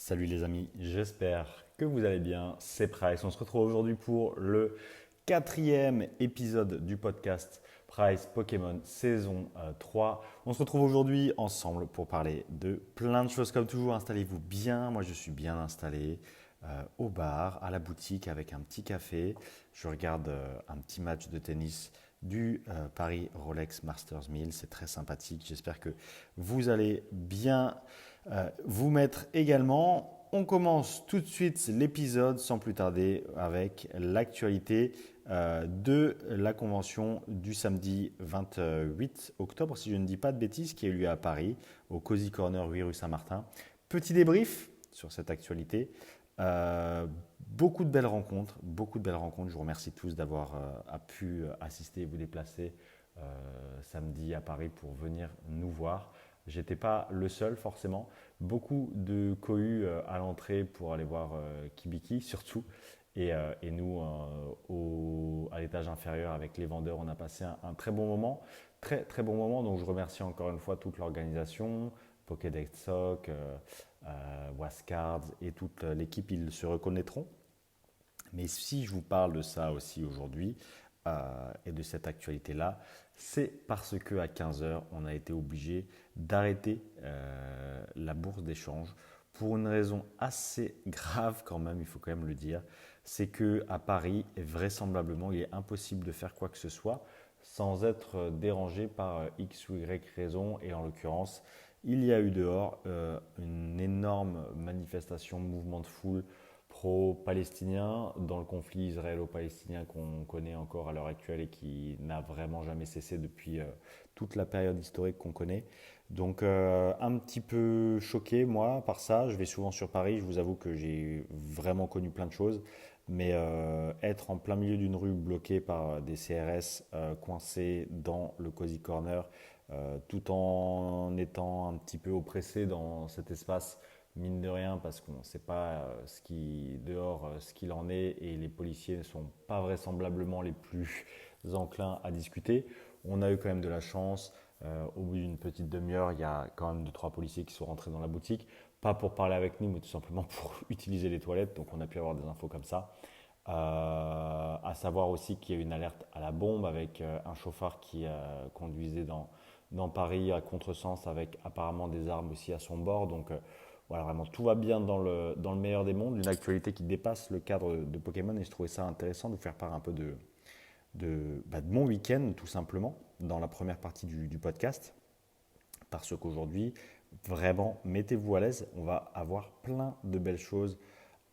Salut les amis, j'espère que vous allez bien. C'est Price. On se retrouve aujourd'hui pour le quatrième épisode du podcast Price Pokémon saison 3. On se retrouve aujourd'hui ensemble pour parler de plein de choses comme toujours. Installez-vous bien. Moi, je suis bien installé au bar, à la boutique avec un petit café. Je regarde un petit match de tennis du Paris Rolex Masters 1000. C'est très sympathique. J'espère que vous allez bien vous mettre également. On commence tout de suite l'épisode sans plus tarder avec l'actualité de la convention du samedi 28 octobre, si je ne dis pas de bêtises, qui a eu lieu à Paris, au Cozy Corner 8 rue Saint-Martin. Petit débrief sur cette actualité. Beaucoup de belles rencontres, beaucoup de belles rencontres. Je vous remercie tous d'avoir pu assister et vous déplacer samedi à Paris pour venir nous voir. J'étais pas le seul forcément. Beaucoup de cohus à l'entrée pour aller voir Kibiki surtout. Et nous, à l'étage inférieur avec les vendeurs, on a passé un très bon moment. Très très bon moment. Donc je remercie encore une fois toute l'organisation, Pokédex Soc, Wascards et toute l'équipe, ils se reconnaîtront. Mais si je vous parle de ça aussi aujourd'hui et de cette actualité-là, c'est parce qu'à 15 heures, on a été obligé d'arrêter la bourse d'échange pour une raison assez grave quand même, il faut quand même le dire. C'est qu'à Paris, vraisemblablement, il est impossible de faire quoi que ce soit sans être dérangé par X ou Y raison. Et en l'occurrence, il y a eu dehors une énorme manifestation, mouvement de foule pro-palestinien dans le conflit israélo-palestinien qu'on connaît encore à l'heure actuelle et qui n'a vraiment jamais cessé depuis toute la période historique qu'on connaît. Donc un petit peu choqué moi par ça. Je vais souvent sur Paris, je vous avoue que j'ai vraiment connu plein de choses. Mais être en plein milieu d'une rue bloquée par des CRS coincés dans le Cozy Corner, tout en étant un petit peu oppressé dans cet espace, mine de rien, parce qu'on ne sait pas ce qu'il en est, et les policiers ne sont pas vraisemblablement les plus enclins à discuter. On a eu quand même de la chance. Au bout d'une petite demi-heure, il y a quand même deux, trois policiers qui sont rentrés dans la boutique, pas pour parler avec nous, mais tout simplement pour utiliser les toilettes. Donc on a pu avoir des infos comme ça. À savoir aussi qu'il y a eu une alerte à la bombe avec un chauffard qui conduisait dans Paris à contresens avec apparemment des armes aussi à son bord. Donc voilà, vraiment tout va bien dans le meilleur des mondes, une actualité qui dépasse le cadre de Pokémon, et je trouvais ça intéressant de vous faire part un peu de mon week-end tout simplement dans la première partie du podcast, parce qu'aujourd'hui, vraiment, mettez-vous à l'aise, on va avoir plein de belles choses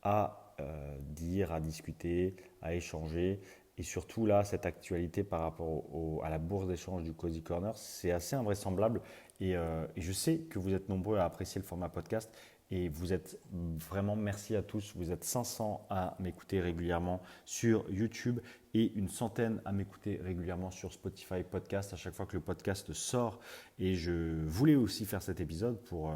à dire, à discuter, à échanger. Et surtout là, cette actualité par rapport à la bourse d'échange du Cozy Corner, c'est assez invraisemblable. Et je sais que vous êtes nombreux à apprécier le format podcast. Et vous êtes vraiment, merci à tous. Vous êtes 500 à m'écouter régulièrement sur YouTube et une centaine à m'écouter régulièrement sur Spotify Podcast à chaque fois que le podcast sort. Et je voulais aussi faire cet épisode pour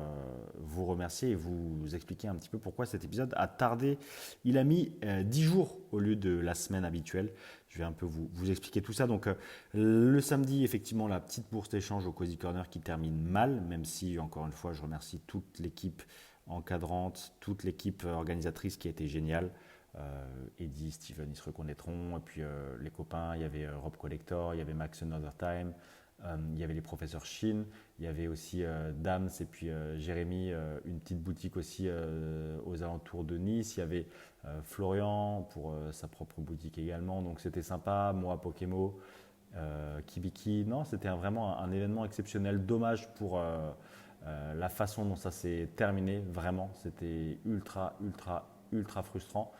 vous remercier et vous expliquer un petit peu pourquoi cet épisode a tardé. Il a mis 10 jours au lieu de la semaine habituelle. Je vais un peu vous expliquer tout ça. Donc le samedi, effectivement, la petite bourse d'échange au Cozy Corner qui termine mal, même si, encore une fois, je remercie toute l'équipe encadrante, toute l'équipe organisatrice qui a été géniale. Eddie, Steven, ils se reconnaîtront. Et puis les copains, il y avait Rob Collector, il y avait Max Another Time, il y avait les professeurs Shin, il y avait aussi Dams et puis Jérémy, une petite boutique aussi aux alentours de Nice. Il y avait Florian pour sa propre boutique également. Donc c'était sympa. Moi, Pokémo, Kibiki. Non, c'était vraiment un événement exceptionnel. Dommage pour la façon dont ça s'est terminé. Vraiment, c'était ultra, ultra, ultra frustrant.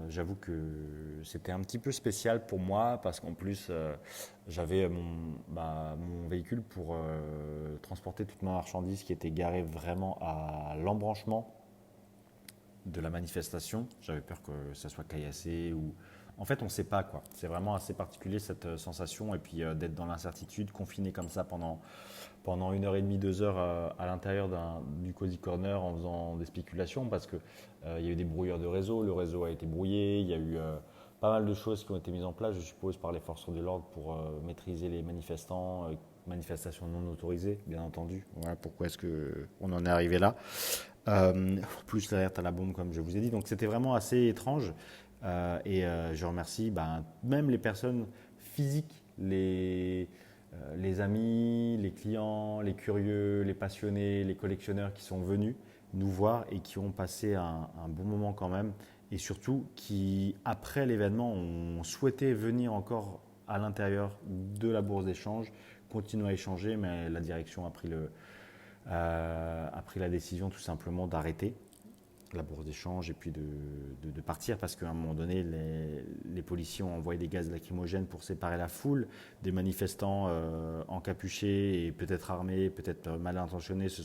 J'avoue que c'était un petit peu spécial pour moi parce qu'en plus j'avais mon véhicule pour transporter toute ma marchandise qui était garée vraiment à l'embranchement de la manifestation. J'avais peur que ça soit caillassé ou… En fait, on ne sait pas quoi. C'est vraiment assez particulier cette sensation et puis d'être dans l'incertitude, confiné comme ça pendant 1 heure et demie, 2 heures à l'intérieur du Cozy Corner en faisant des spéculations parce que il y a eu des brouilleurs de réseau, le réseau a été brouillé, il y a eu pas mal de choses qui ont été mises en place, je suppose, par les forces de l'ordre pour maîtriser les manifestants, manifestations non autorisées, bien entendu. Voilà pourquoi est-ce qu'on en est arrivé là. Plus l'alerte à la bombe, comme je vous ai dit. Donc c'était vraiment assez étrange. Je remercie même les personnes physiques, les amis, les clients, les curieux, les passionnés, les collectionneurs qui sont venus nous voir et qui ont passé un bon moment quand même. Et surtout qui, après l'événement, ont souhaité venir encore à l'intérieur de la bourse d'échange, continuer à échanger, mais la direction a pris la décision tout simplement d'arrêter la bourse d'échange et puis de partir parce qu'à un moment donné, les policiers ont envoyé des gaz lacrymogènes pour séparer la foule. Des manifestants encapuchés et peut-être armés, peut-être mal intentionnés se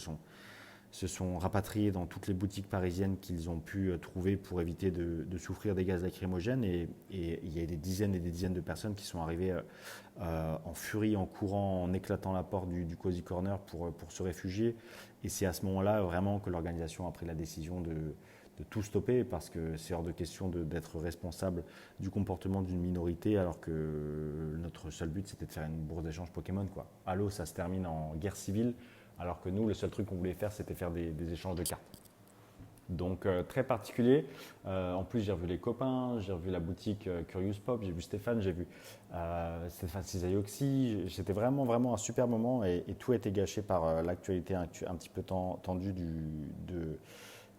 sont rapatriés dans toutes les boutiques parisiennes qu'ils ont pu trouver pour éviter de souffrir des gaz lacrymogènes. Et il y a des dizaines et des dizaines de personnes qui sont arrivées en furie, en courant, en éclatant la porte du Cozy Corner pour se réfugier. Et c'est à ce moment-là vraiment que l'organisation a pris la décision de tout stopper parce que c'est hors de question d'être responsable du comportement d'une minorité alors que notre seul but c'était de faire une bourse d'échange Pokémon, quoi. Halo, ça se termine en guerre civile alors que nous, le seul truc qu'on voulait faire c'était faire des échanges de cartes. Donc très particulier. En plus, j'ai revu les copains, j'ai revu la boutique Curious Pop, j'ai vu Stéphane, j'ai vu Stéphane Cisaioxy. C'était vraiment, vraiment un super moment et tout a été gâché par l'actualité un petit peu tendue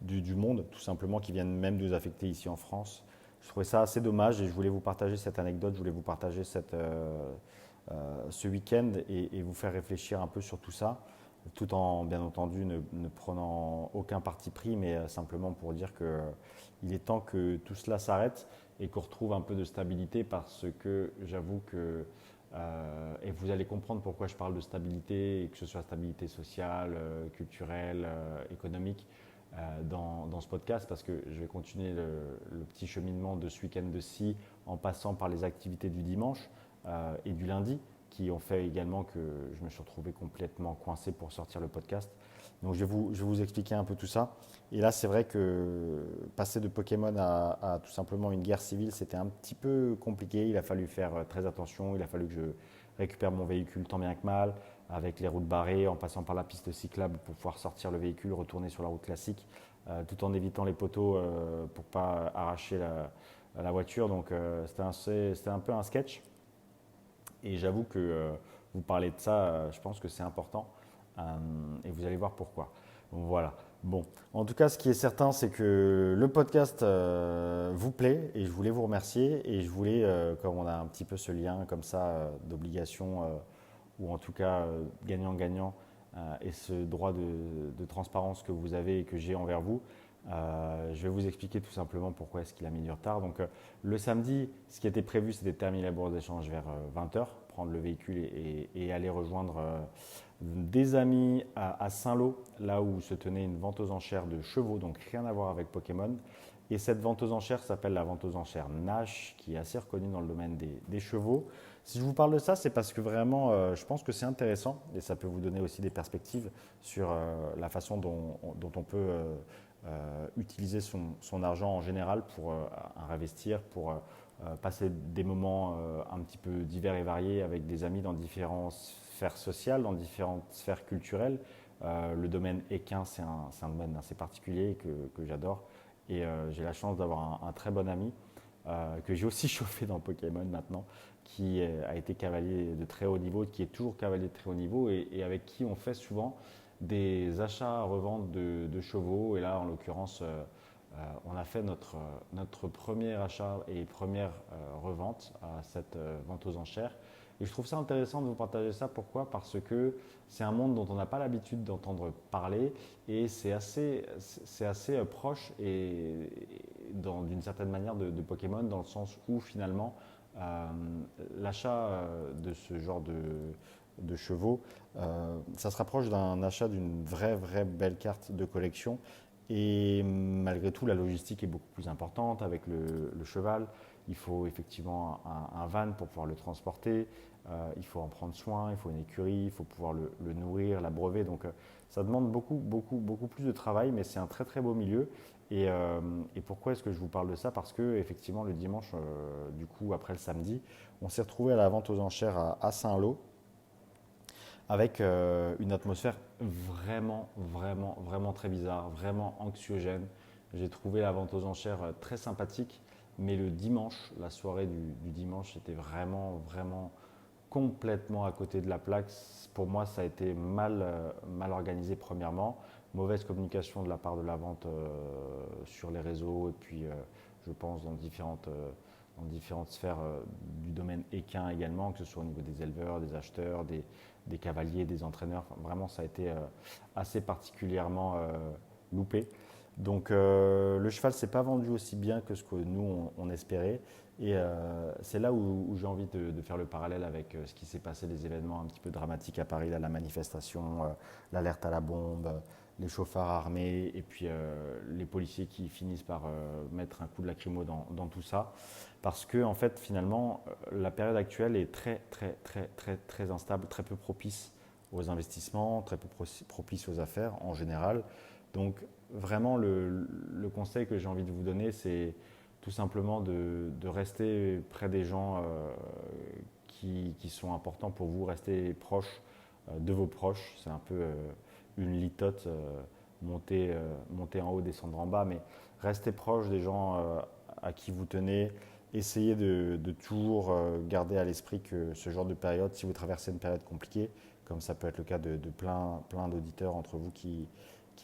du monde, tout simplement, qui viennent même nous affecter ici en France. Je trouvais ça assez dommage et je voulais vous partager cette anecdote, je voulais vous partager ce week-end et vous faire réfléchir un peu sur tout ça, tout en, bien entendu, ne prenant aucun parti pris, mais simplement pour dire qu'il est temps que tout cela s'arrête et qu'on retrouve un peu de stabilité parce que j'avoue que, et vous allez comprendre pourquoi je parle de stabilité, et que ce soit stabilité sociale, culturelle, économique, dans ce podcast parce que je vais continuer le petit cheminement de ce week-end de scie en passant par les activités du dimanche et du lundi qui ont fait également que je me suis retrouvé complètement coincé pour sortir le podcast. Donc je vais vous expliquer un peu tout ça. Et là, c'est vrai que passer de Pokémon à tout simplement une guerre civile, c'était un petit peu compliqué. Il a fallu faire très attention. Il a fallu que je récupère mon véhicule tant bien que mal, avec les routes barrées, en passant par la piste cyclable pour pouvoir sortir le véhicule, retourner sur la route classique, tout en évitant les poteaux pour ne pas arracher la voiture. Donc c'était un peu un sketch. Et j'avoue que vous parlez de ça, je pense que c'est important. Et vous allez voir pourquoi. Voilà. Bon, en tout cas, ce qui est certain, c'est que le podcast vous plaît et je voulais vous remercier. Et je voulais, comme on a un petit peu ce lien comme ça d'obligation, ou en tout cas gagnant-gagnant, et ce droit de transparence que vous avez et que j'ai envers vous, je vais vous expliquer tout simplement pourquoi est-ce qu'il a mis du retard. Donc le samedi, ce qui était prévu, c'était de terminer la bourse d'échange vers 20h, prendre le véhicule et aller rejoindre des amis à Saint-Lô, là où se tenait une vente aux enchères de chevaux, donc rien à voir avec Pokémon. Et cette vente aux enchères s'appelle la vente aux enchères Nash, qui est assez reconnue dans le domaine des chevaux. Si je vous parle de ça, c'est parce que vraiment, je pense que c'est intéressant et ça peut vous donner aussi des perspectives sur la façon dont on peut utiliser son argent en général pour investir, pour passer des moments un petit peu divers et variés avec des amis dans différentes sphères sociales, dans différentes sphères culturelles. Le domaine équin, c'est un domaine assez particulier que j'adore. Et j'ai la chance d'avoir un très bon ami que j'ai aussi chauffé dans Pokémon maintenant, qui a été cavalier de très haut niveau, qui est toujours cavalier de très haut niveau et avec qui on fait souvent des achats-reventes de chevaux. Et là, en l'occurrence, on a fait notre premier achat et première revente à cette vente aux enchères. Et je trouve ça intéressant de vous partager ça. Pourquoi? Parce que c'est un monde dont on n'a pas l'habitude d'entendre parler et c'est assez proche et d'une certaine manière de Pokémon dans le sens où finalement l'achat de ce genre de chevaux, ça se rapproche d'un achat d'une vraie belle carte de collection. Et malgré tout, la logistique est beaucoup plus importante avec le cheval. Il faut effectivement un van pour pouvoir le transporter. Il faut en prendre soin, il faut une écurie, il faut pouvoir le nourrir, l'abreuver. Donc ça demande beaucoup plus de travail, mais c'est un très beau milieu. Et pourquoi est-ce que je vous parle de ça? Parce que effectivement, le dimanche, du coup, après le samedi, on s'est retrouvé à la vente aux enchères à Saint-Lô, avec une atmosphère vraiment, vraiment, vraiment très bizarre, vraiment anxiogène. J'ai trouvé la vente aux enchères très sympathique, mais le dimanche, la soirée du dimanche, était vraiment, vraiment complètement à côté de la plaque. Pour moi, ça a été mal organisé premièrement. Mauvaise communication de la part de la vente sur les réseaux et puis je pense dans différentes sphères du domaine équin également, que ce soit au niveau des éleveurs, des acheteurs, des cavaliers, des entraîneurs. Enfin, vraiment, ça a été assez particulièrement loupé. Donc le cheval s'est pas vendu aussi bien que ce que nous on espérait. Et c'est là où j'ai envie de faire le parallèle avec ce qui s'est passé, les événements un petit peu dramatiques à Paris, là, la manifestation, l'alerte à la bombe, les chauffards armés et puis les policiers qui finissent par mettre un coup de lacrymo dans tout ça. Parce que en fait finalement la période actuelle est très très très très très instable, très peu propice aux investissements, très peu propice aux affaires en général. Donc vraiment le conseil que j'ai envie de vous donner, c'est tout simplement de rester près des gens qui sont importants pour vous, rester proche de vos proches. C'est un peu une litote, monter en haut, descendre en bas, mais restez proche des gens à qui vous tenez. Essayez de toujours garder à l'esprit que ce genre de période, si vous traversez une période compliquée, comme ça peut être le cas de plein d'auditeurs entre vous qui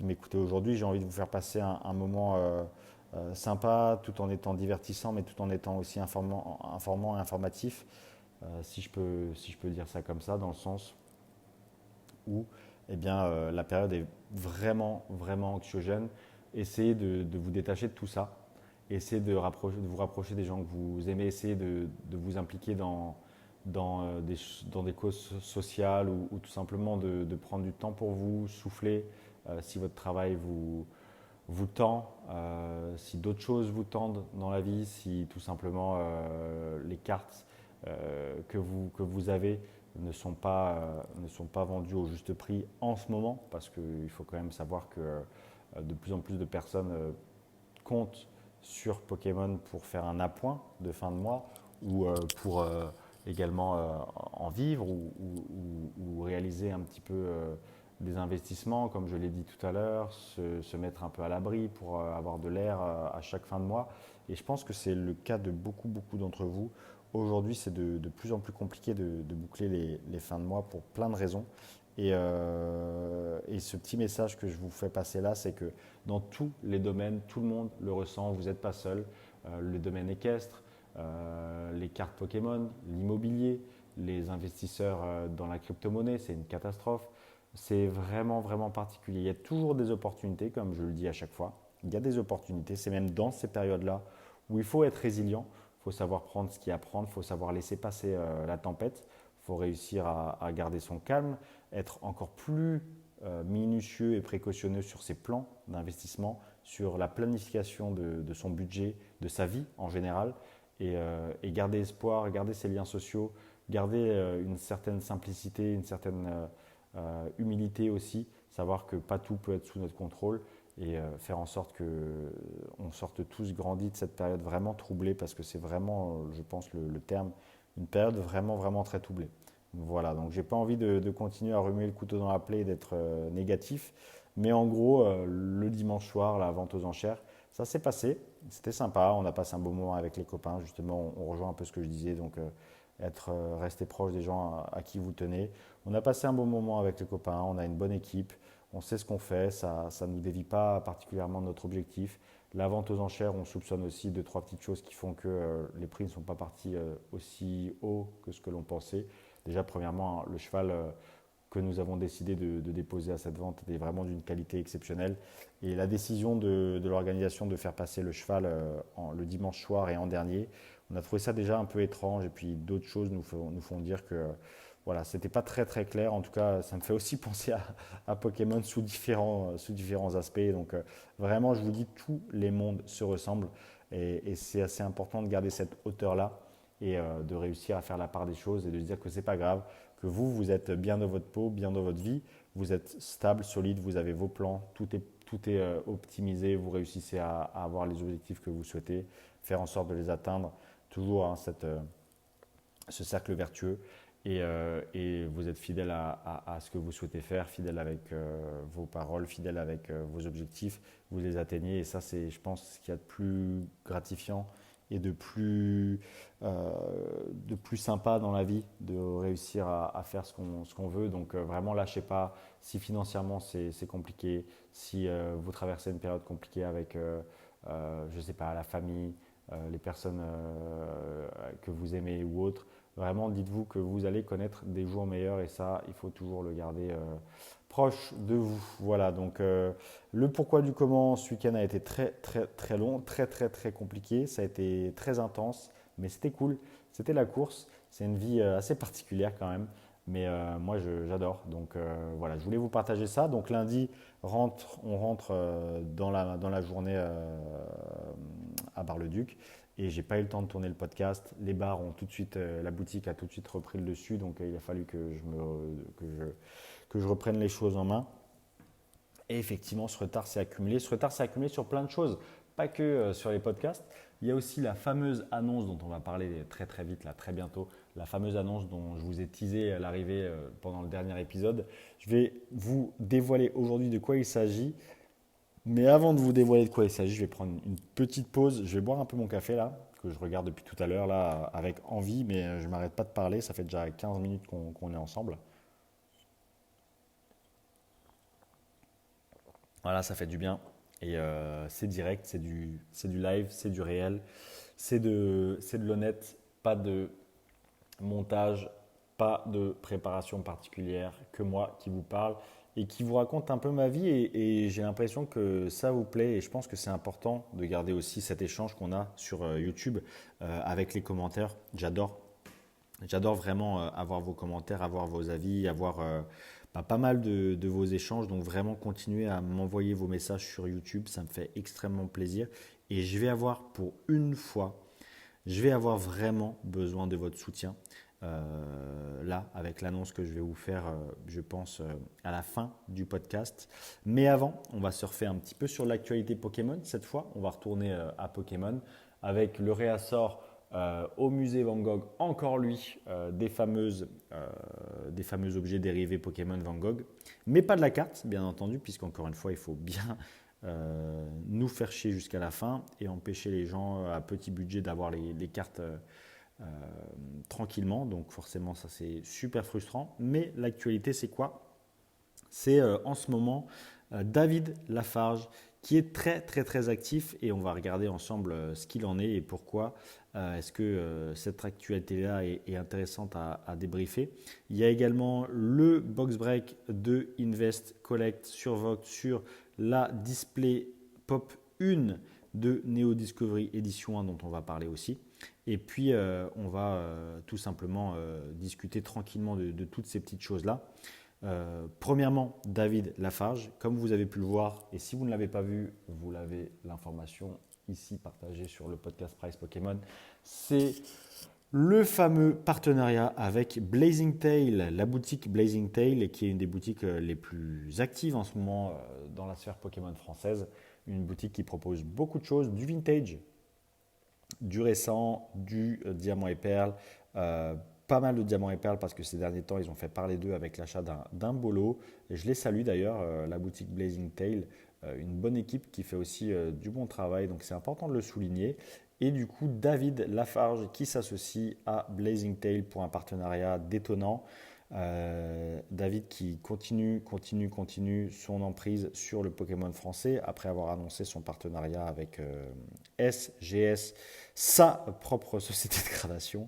m'écoutez aujourd'hui, j'ai envie de vous faire passer un moment sympa, tout en étant divertissant, mais tout en étant aussi informant et informatif, si je peux dire ça comme ça, dans le sens où eh bien, la période est vraiment, vraiment anxiogène. Essayez de vous détacher de tout ça. Essayez de vous rapprocher des gens que vous aimez. Essayez de vous impliquer dans des causes sociales ou tout simplement de prendre du temps pour vous, souffler si votre travail vous tend, si d'autres choses vous tendent dans la vie, si tout simplement les cartes que vous avez ne sont pas vendues au juste prix en ce moment, parce qu'il faut quand même savoir que de plus en plus de personnes comptent sur Pokémon pour faire un appoint de fin de mois ou pour également en vivre ou réaliser un petit peu des investissements, comme je l'ai dit tout à l'heure, se mettre un peu à l'abri pour avoir de l'air à chaque fin de mois. Et je pense que c'est le cas de beaucoup d'entre vous. Aujourd'hui, c'est de plus en plus compliqué de boucler les fins de mois pour plein de raisons. Et ce petit message que je vous fais passer là, c'est que dans tous les domaines, tout le monde le ressent, vous n'êtes pas seul. Le domaine équestre, les cartes Pokémon, l'immobilier, les investisseurs dans la crypto-monnaie, c'est une catastrophe. C'est vraiment, vraiment particulier. Il y a toujours des opportunités, comme je le dis à chaque fois. Il y a des opportunités. C'est même dans ces périodes-là où il faut être résilient. Il faut savoir prendre ce qu'il y a à prendre. Il faut savoir laisser passer la tempête. Il faut réussir à garder son calme, être encore plus minutieux et précautionneux sur ses plans d'investissement, sur la planification de son budget, de sa vie en général, et garder espoir, garder ses liens sociaux, garder une certaine simplicité, une certaine humilité aussi, savoir que pas tout peut être sous notre contrôle et faire en sorte que on sorte tous grandis de cette période vraiment troublée, parce que c'est vraiment, je pense, le terme, une période vraiment, vraiment très troublée. Voilà, donc j'ai pas envie de continuer à remuer le couteau dans la plaie et d'être négatif, mais en gros, le dimanche soir, la vente aux enchères, ça s'est passé, c'était sympa, on a passé un beau moment avec les copains, justement, on rejoint un peu ce que je disais, donc rester proche des gens à qui vous tenez. On a passé un bon moment avec les copains, on a une bonne équipe, on sait ce qu'on fait, ça ne nous dévie pas particulièrement de notre objectif. La vente aux enchères, on soupçonne aussi deux, trois petites choses qui font que les prix ne sont pas partis aussi haut que ce que l'on pensait. Déjà, premièrement, le cheval que nous avons décidé de déposer à cette vente est vraiment d'une qualité exceptionnelle. Et la décision de l'organisation de faire passer le cheval le dimanche soir et en dernier, on a trouvé ça déjà un peu étrange. Et puis d'autres choses nous font dire que voilà, c'était pas très très clair. En tout cas, ça me fait aussi penser à Pokémon sous différents aspects. Donc vraiment, je vous dis, tous les mondes se ressemblent. Et c'est assez important de garder cette hauteur-là et de réussir à faire la part des choses et de se dire que c'est pas grave, que vous êtes bien dans votre peau, bien dans votre vie, vous êtes stable, solide, vous avez vos plans, tout est optimisé, vous réussissez à avoir les objectifs que vous souhaitez, faire en sorte de les atteindre, toujours hein, ce cercle vertueux. et vous êtes fidèle à ce que vous souhaitez faire, fidèle avec vos paroles, fidèle avec vos objectifs, vous les atteignez. Et ça, c'est, je pense, ce qu'il y a de plus gratifiant et euh, de plus sympa dans la vie, de réussir à faire ce qu'on veut. Donc vraiment, lâchez pas. Si financièrement c'est compliqué, si vous traversez une période compliquée avec, je ne sais pas, la famille, les personnes que vous aimez ou autres, vraiment, dites-vous que vous allez connaître des jours meilleurs et ça, il faut toujours le garder proche de vous. Voilà, donc le pourquoi du comment ce week-end a été très, très, très long, très, très, très compliqué. Ça a été très intense, mais c'était cool. C'était la course. C'est une vie assez particulière quand même, mais moi, j'adore. Donc voilà, je voulais vous partager ça. Donc lundi, on rentre dans la journée à Bar-le-Duc. Et j'ai pas eu le temps de tourner le podcast. Les bars ont tout de suite, la boutique a tout de suite repris le dessus, donc il a fallu que je reprenne les choses en main. Et effectivement, ce retard s'est accumulé. Ce retard s'est accumulé sur plein de choses, pas que sur les podcasts. Il y a aussi la fameuse annonce dont on va parler très très vite, là, très bientôt. La fameuse annonce dont je vous ai teasé à l'arrivée pendant le dernier épisode. Je vais vous dévoiler aujourd'hui de quoi il s'agit. Mais avant de vous dévoiler de quoi il s'agit, je vais prendre une petite pause. Je vais boire un peu mon café là, que je regarde depuis tout à l'heure là, avec envie, mais je ne m'arrête pas de parler. Ça fait déjà 15 minutes qu'on est ensemble. Voilà, ça fait du bien. Et c'est direct, c'est du live, c'est du réel, c'est de l'honnête, pas de montage, pas de préparation particulière, que moi qui vous parle et qui vous raconte un peu ma vie. Et j'ai l'impression que ça vous plaît. Et je pense que c'est important de garder aussi cet échange qu'on a sur YouTube avec les commentaires. J'adore vraiment avoir vos commentaires, avoir vos avis, avoir pas mal de vos échanges. Donc vraiment continuez à m'envoyer vos messages sur YouTube. Ça me fait extrêmement plaisir. Et je vais avoir pour une fois, je vais avoir vraiment besoin de votre soutien. Là, avec l'annonce que je vais vous faire, je pense, à la fin du podcast. Mais avant, on va surfer un petit peu sur l'actualité Pokémon. Cette fois, on va retourner à Pokémon avec le réassort au musée Van Gogh, encore lui, des fameux objets dérivés Pokémon Van Gogh. Mais pas de la carte, bien entendu, puisqu'encore une fois, il faut bien nous faire chier jusqu'à la fin et empêcher les gens à petit budget d'avoir les cartes tranquillement. Donc forcément, ça c'est super frustrant. Mais l'actualité, c'est quoi? C'est en ce moment David Lafarge qui est très très très actif et on va regarder ensemble ce qu'il en est et pourquoi est-ce que cette actualité-là est intéressante à débriefer. Il y a également le box break de Invest Collect sur Vogt sur la Display Pop 1 de Neo Discovery Edition 1 dont on va parler aussi. Et puis on va tout simplement discuter tranquillement de toutes ces petites choses-là. Premièrement, David Lafarge, comme vous avez pu le voir, et si vous ne l'avez pas vu, vous l'avez l'information ici partagée sur le podcast Price Pokémon, c'est le fameux partenariat avec Blazing Tail, la boutique Blazing Tail, qui est une des boutiques les plus actives en ce moment dans la sphère Pokémon française, une boutique qui propose beaucoup de choses, du vintage, du récent, du diamant et perle, pas mal de diamants et perles parce que ces derniers temps, ils ont fait parler d'eux avec l'achat d'un bolo. Et je les salue d'ailleurs, la boutique Blazing Tail, une bonne équipe qui fait aussi du bon travail, donc c'est important de le souligner. Et du coup, David Lafarge qui s'associe à Blazing Tail pour un partenariat détonnant. David qui continue son emprise sur le Pokémon français après avoir annoncé son partenariat avec SGS, sa propre société de gradation.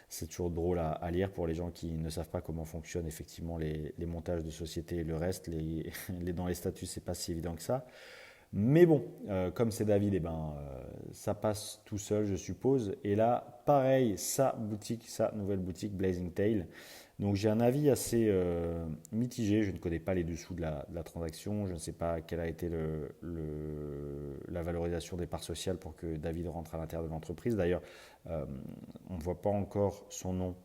C'est toujours drôle à lire pour les gens qui ne savent pas comment fonctionnent effectivement les montages de société et le reste. Dans les statuts, c'est pas si évident que ça. Mais bon, comme c'est David, eh ben, ça passe tout seul, je suppose. Et là, pareil, sa nouvelle boutique Blazing Tail. Donc j'ai un avis assez mitigé. Je ne connais pas les dessous de la transaction. Je ne sais pas quelle a été la valorisation des parts sociales pour que David rentre à l'intérieur de l'entreprise. D'ailleurs, on ne voit pas encore son nom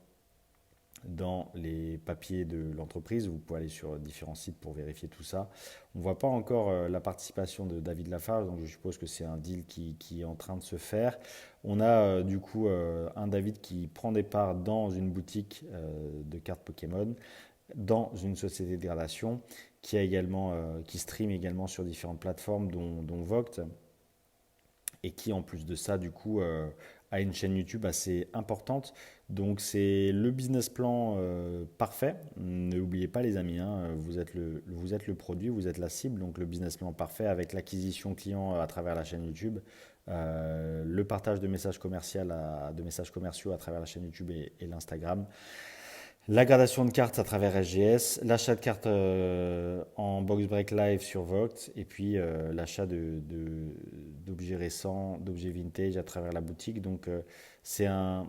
dans les papiers de l'entreprise. Vous pouvez aller sur différents sites pour vérifier tout ça. On ne voit pas encore la participation de David Lafarge, donc je suppose que c'est un deal qui est en train de se faire. On a du coup un David qui prend des parts dans une boutique de cartes Pokémon, dans une société de gradation, qui stream également sur différentes plateformes, dont Vogt, et qui en plus de ça, du coup, a une chaîne YouTube assez importante. Donc c'est le business plan parfait. N'oubliez pas les amis, hein, vous êtes le produit, vous êtes la cible. Donc le business plan parfait avec l'acquisition client à travers la chaîne YouTube, le partage de messages commerciaux à travers la chaîne YouTube et l'Instagram, la gradation de cartes à travers SGS, l'achat de cartes en box break live sur Vogt, et puis l'achat d'objets récents, d'objets vintage à travers la boutique. Donc c'est un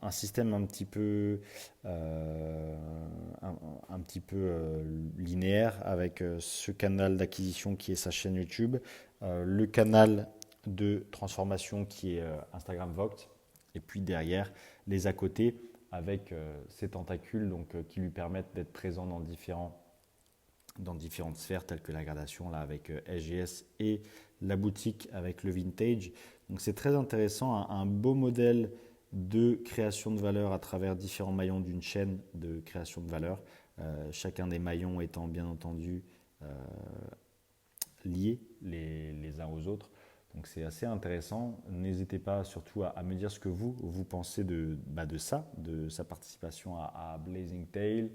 système un petit peu linéaire avec ce canal d'acquisition qui est sa chaîne YouTube, le canal de transformation qui est Instagram Vogt, et puis derrière les à côté avec ces tentacules qui lui permettent d'être présent dans différentes sphères telles que la gradation là, avec SGS et la boutique avec le vintage. Donc c'est très intéressant, un beau modèle de création de valeur à travers différents maillons d'une chaîne de création de valeur, chacun des maillons étant bien entendu liés les uns aux autres. Donc c'est assez intéressant. N'hésitez pas surtout à me dire ce que vous pensez de ça, de sa participation à Blazing Tail,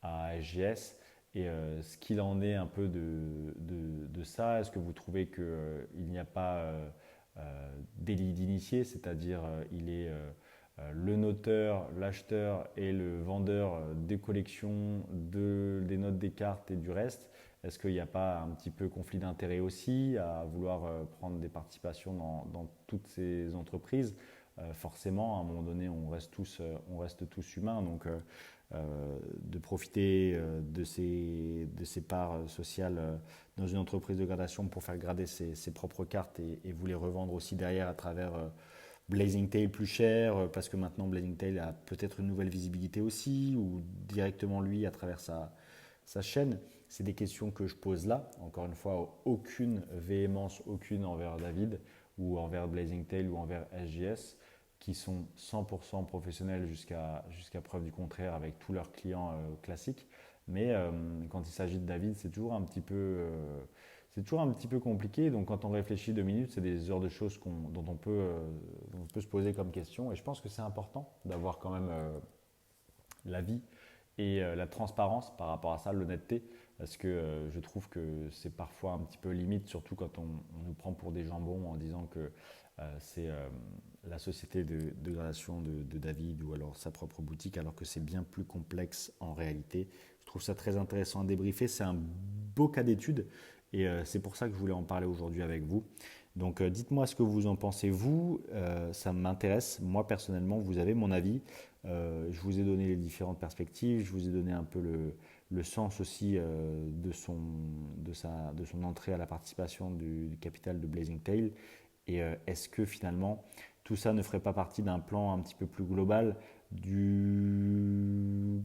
à SGS, et ce qu'il en est un peu de ça. Est-ce que vous trouvez qu'il n'y a pas délit d'initié, c'est-à-dire il est le noteur, l'acheteur et le vendeur des collections, des notes des cartes et du reste? Est-ce qu'il n'y a pas un petit peu conflit d'intérêt aussi à vouloir prendre des participations dans toutes ces entreprises? Forcément, à un moment donné, on reste tous humains, donc de profiter de ces parts sociales dans une entreprise de gradation pour faire grader ses propres cartes et vous les revendre aussi derrière à travers Blazing Tail plus cher, parce que maintenant Blazing Tail a peut-être une nouvelle visibilité aussi, ou directement lui à travers sa chaîne. C'est des questions que je pose là. Encore une fois, aucune véhémence, aucune envers David ou envers Blazing Tail ou envers SGS, qui sont 100% professionnels jusqu'à preuve du contraire avec tous leurs clients classiques. Mais quand il s'agit de David, c'est toujours un petit peu compliqué. Donc quand on réfléchit 2 minutes, c'est des heures de choses dont on peut se poser comme question. Et je pense que c'est important d'avoir quand même l'avis et la transparence par rapport à ça, l'honnêteté, parce que je trouve que c'est parfois un petit peu limite, surtout quand on nous prend pour des jambons en disant que c'est la société de gradation de David ou alors sa propre boutique, alors que c'est bien plus complexe en réalité. Je trouve ça très intéressant à débriefer, c'est un beau cas d'étude et c'est pour ça que je voulais en parler aujourd'hui avec vous. Donc dites-moi ce que vous en pensez, vous, ça m'intéresse. Moi personnellement, vous avez mon avis. Je vous ai donné les différentes perspectives, je vous ai donné un peu le sens aussi de son entrée à la participation du capital de Blazing Tail. Et est-ce que finalement tout ça ne ferait pas partie d'un plan un petit peu plus global du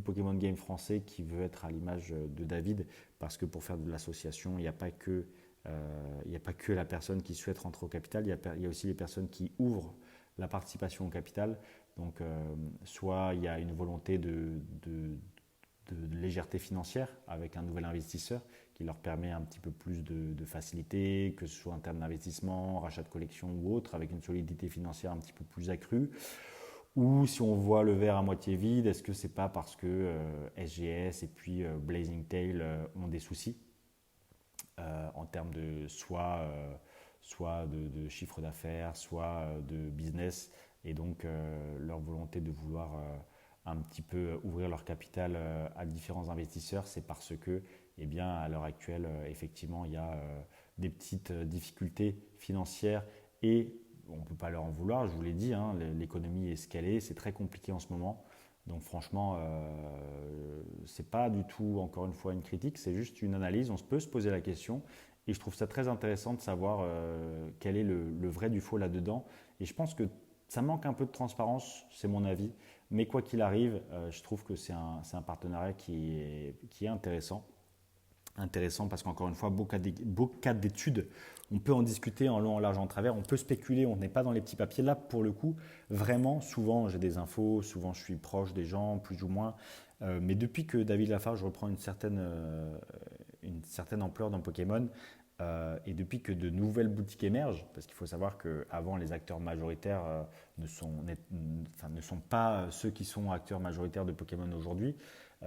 Pokémon Game français qui veut être à l'image de David? Parce que pour faire de l'association, il n'y a pas que la personne qui souhaite rentrer au capital, il y a aussi les personnes qui ouvrent la participation au capital. Donc, soit il y a une volonté de légèreté financière avec un nouvel investisseur qui leur permet un petit peu plus de facilité, que ce soit en termes d'investissement, rachat de collection ou autre, avec une solidité financière un petit peu plus accrue. Ou si on voit le verre à moitié vide, est-ce que c'est pas parce que SGS et puis Blazing Tail ont des soucis en termes de soit de chiffre d'affaires, soit de business, et donc leur volonté de vouloir un petit peu ouvrir leur capital à différents investisseurs, c'est parce que, eh bien, à l'heure actuelle, effectivement, il y a des petites difficultés financières et on ne peut pas leur en vouloir, je vous l'ai dit, hein, l'économie est ce qu'elle est, c'est très compliqué en ce moment. Donc franchement, c'est pas du tout, encore une fois, une critique, c'est juste une analyse, on peut se poser la question et je trouve ça très intéressant de savoir quel est le vrai du faux là-dedans. Et je pense que ça manque un peu de transparence, c'est mon avis. Mais quoi qu'il arrive, je trouve que c'est un partenariat qui est intéressant. Intéressant parce qu'encore une fois, beau cas d'études, on peut en discuter en long, en large, en travers, on peut spéculer, on n'est pas dans les petits papiers. Là, pour le coup, vraiment, souvent j'ai des infos, souvent je suis proche des gens, plus ou moins. Mais depuis que David Lafarge reprend une certaine ampleur dans Pokémon, et depuis que de nouvelles boutiques émergent, parce qu'il faut savoir qu'avant les acteurs majoritaires ne sont pas ceux qui sont acteurs majoritaires de Pokémon aujourd'hui,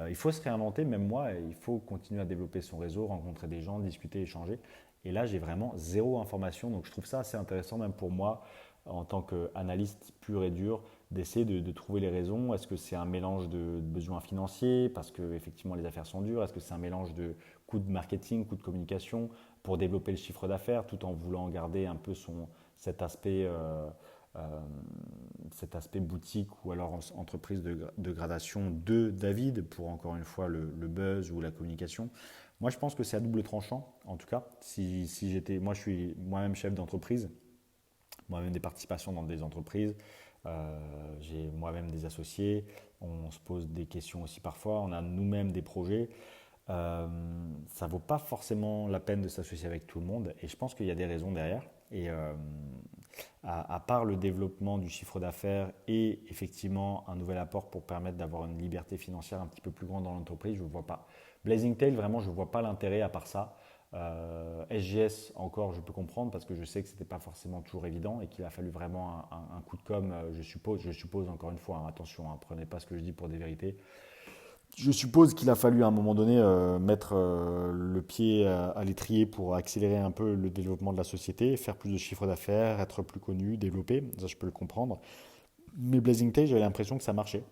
il faut se réinventer, même moi, il faut continuer à développer son réseau, rencontrer des gens, discuter, échanger. Et là, j'ai vraiment zéro information, donc je trouve ça assez intéressant, même pour moi, en tant qu'analyste pur et dur, d'essayer de trouver les raisons. Est-ce que c'est un mélange de besoins financiers, parce que effectivement les affaires sont dures? Est-ce que c'est un mélange de coûts de marketing, coûts de communication, pour développer le chiffre d'affaires, tout en voulant garder un peu cet aspect euh, cet aspect boutique ou alors entreprise de gradation de David pour encore une fois le buzz ou la communication. Moi, je pense que c'est à double tranchant. En tout cas, si j'étais, moi, je suis moi-même chef d'entreprise, moi-même des participations dans des entreprises, j'ai moi-même des associés, on se pose des questions aussi parfois, on a nous-mêmes des projets. Ça ne vaut pas forcément la peine de s'associer avec tout le monde et je pense qu'il y a des raisons derrière. Et à part le développement du chiffre d'affaires et effectivement un nouvel apport pour permettre d'avoir une liberté financière un petit peu plus grande dans l'entreprise, je ne vois pas. Blazing Tail, vraiment, je ne vois pas l'intérêt à part ça. SGS, encore, je peux comprendre parce que je sais que ce n'était pas forcément toujours évident et qu'il a fallu vraiment un coup de com', je suppose encore une fois, hein, attention, hein, prenez pas ce que je dis pour des vérités. Je suppose qu'il a fallu à un moment donné mettre le pied à l'étrier pour accélérer un peu le développement de la société, faire plus de chiffre d'affaires, être plus connu, développer. Ça, je peux le comprendre. Mais Blazing Tail, j'avais l'impression que ça marchait.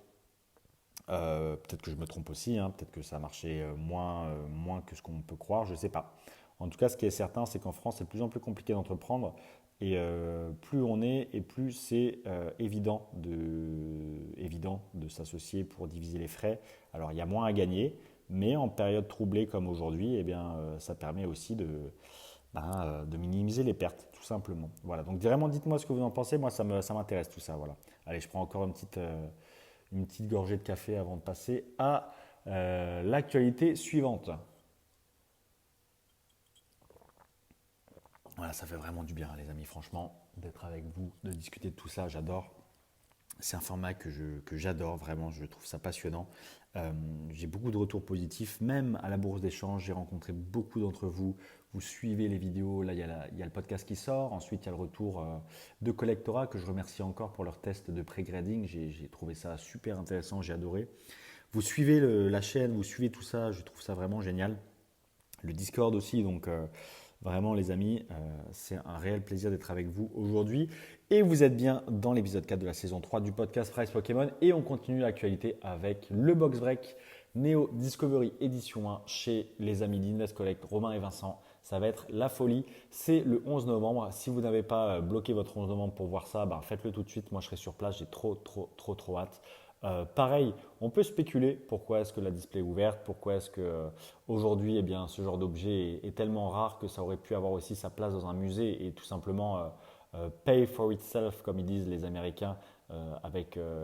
Peut-être que je me trompe aussi, hein, peut-être que ça marchait moins que ce qu'on peut croire, je ne sais pas. En tout cas, ce qui est certain, c'est qu'en France, c'est de plus en plus compliqué d'entreprendre. Et plus on est, et plus c'est évident de s'associer pour diviser les frais. Alors, il y a moins à gagner, mais en période troublée comme aujourd'hui, eh bien, ça permet aussi de minimiser les pertes, tout simplement. Voilà, donc vraiment, dites-moi ce que vous en pensez. Moi, ça m'intéresse tout ça. Voilà. Allez, je prends encore une petite gorgée de café avant de passer à l'actualité suivante. Voilà, ça fait vraiment du bien, les amis, franchement, d'être avec vous, de discuter de tout ça, j'adore. C'est un format que j'adore, vraiment, je trouve ça passionnant. J'ai beaucoup de retours positifs, même à la bourse d'échange, j'ai rencontré beaucoup d'entre vous. Vous suivez les vidéos, là il y a le podcast qui sort, ensuite il y a le retour de Collectora que je remercie encore pour leur test de pré-grading. J'ai trouvé ça super intéressant, j'ai adoré. Vous suivez la chaîne, vous suivez tout ça, je trouve ça vraiment génial. Le Discord aussi, donc vraiment les amis, c'est un réel plaisir d'être avec vous aujourd'hui. Et vous êtes bien dans l'épisode 4 de la saison 3 du podcast Price Pokémon. Et on continue l'actualité avec le Box Break Neo Discovery Edition 1 chez les amis d'Invest Collect, Romain et Vincent. Ça va être la folie. C'est le 11 novembre. Si vous n'avez pas bloqué votre 11 novembre pour voir ça, faites-le tout de suite. Moi, je serai sur place. J'ai trop hâte. Pareil, on peut spéculer pourquoi est-ce que la display est ouverte, pourquoi est-ce que aujourd'hui eh bien, ce genre d'objet est tellement rare que ça aurait pu avoir aussi sa place dans un musée et tout simplement pay for itself comme ils disent les Américains avec de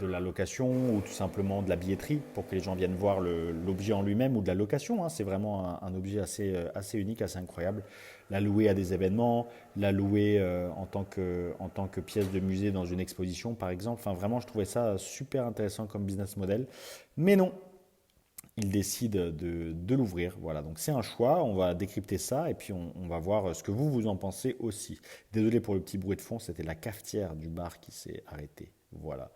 la location ou tout simplement de la billetterie pour que les gens viennent voir l'objet en lui-même ou de la location, hein. C'est vraiment un objet assez unique, assez incroyable. La louer à des événements, la louer en tant que pièce de musée dans une exposition par exemple. Enfin vraiment je trouvais ça super intéressant comme business model. Mais non, il décide de l'ouvrir. Voilà, donc c'est un choix, on va décrypter ça et puis on va voir ce que vous en pensez aussi. Désolé pour le petit bruit de fond, c'était la cafetière du bar qui s'est arrêtée. Voilà.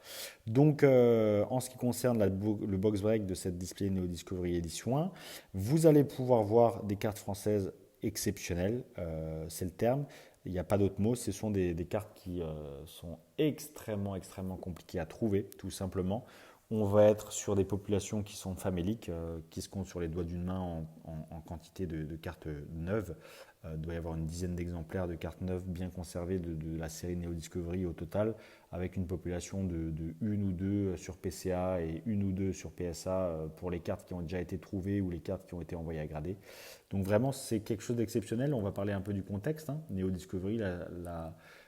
Donc, en ce qui concerne le box break de cette Display Neo Discovery Edition 1, vous allez pouvoir voir des cartes françaises exceptionnelles, c'est le terme. Il n'y a pas d'autre mot, ce sont des cartes qui sont extrêmement compliquées à trouver, tout simplement. On va être sur des populations qui sont faméliques, qui se comptent sur les doigts d'une main en quantité de cartes neuves. Il doit y avoir une dizaine d'exemplaires de cartes neuves bien conservées de la série Neo Discovery au total, avec une population de une ou deux sur PCA et une ou deux sur PSA pour les cartes qui ont déjà été trouvées ou les cartes qui ont été envoyées à grader. Donc vraiment, c'est quelque chose d'exceptionnel. On va parler un peu du contexte. Neo Discovery,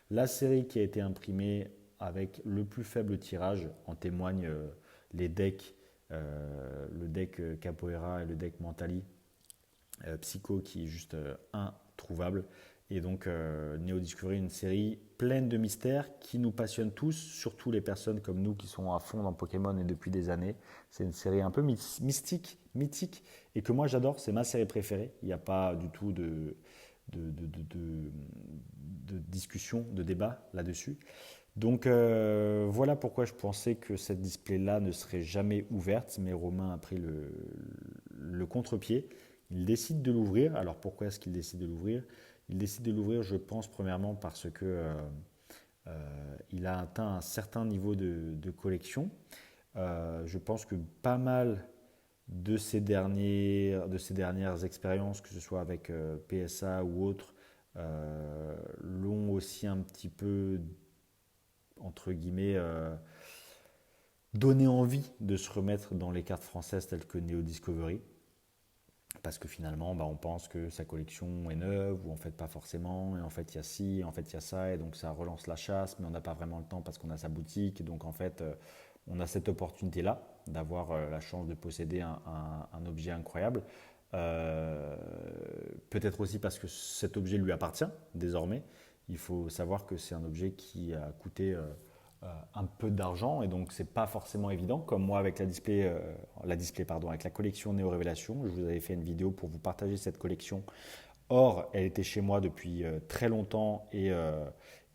la série qui a été imprimée avec le plus faible tirage, en témoignent les decks, le deck Capoeira et le deck Mentali Psycho qui est juste introuvable. Et donc Neo Discovery, une série pleine de mystères qui nous passionne tous, surtout les personnes comme nous qui sont à fond dans Pokémon et depuis des années. C'est une série un peu mystique, mythique, et que moi j'adore, c'est ma série préférée. Il n'y a pas du tout de discussion, de débat là-dessus. Donc voilà pourquoi je pensais que cette display-là ne serait jamais ouverte, mais Romain a pris le contre-pied. Il décide de l'ouvrir. Alors pourquoi est-ce qu'il décide de l'ouvrir? Il décide de l'ouvrir, je pense, premièrement parce que il a atteint un certain niveau de collection. Je pense que pas mal de ces dernières expériences, que ce soit avec PSA ou autres, l'ont aussi un petit peu, entre guillemets, donné envie de se remettre dans les cartes françaises telles que Neo Discovery. Parce que finalement, on pense que sa collection est neuve, ou en fait pas forcément, et en fait il y a ci, et en fait il y a ça, et donc ça relance la chasse, mais on n'a pas vraiment le temps parce qu'on a sa boutique, donc en fait on a cette opportunité-là d'avoir la chance de posséder un objet incroyable. Euh, Peut-être aussi parce que cet objet lui appartient désormais. Il faut savoir que c'est un objet qui a coûté un peu d'argent et donc c'est pas forcément évident. Comme moi avec avec la collection Néo Révélation, je vous avais fait une vidéo pour vous partager cette collection. Or, elle était chez moi depuis très longtemps et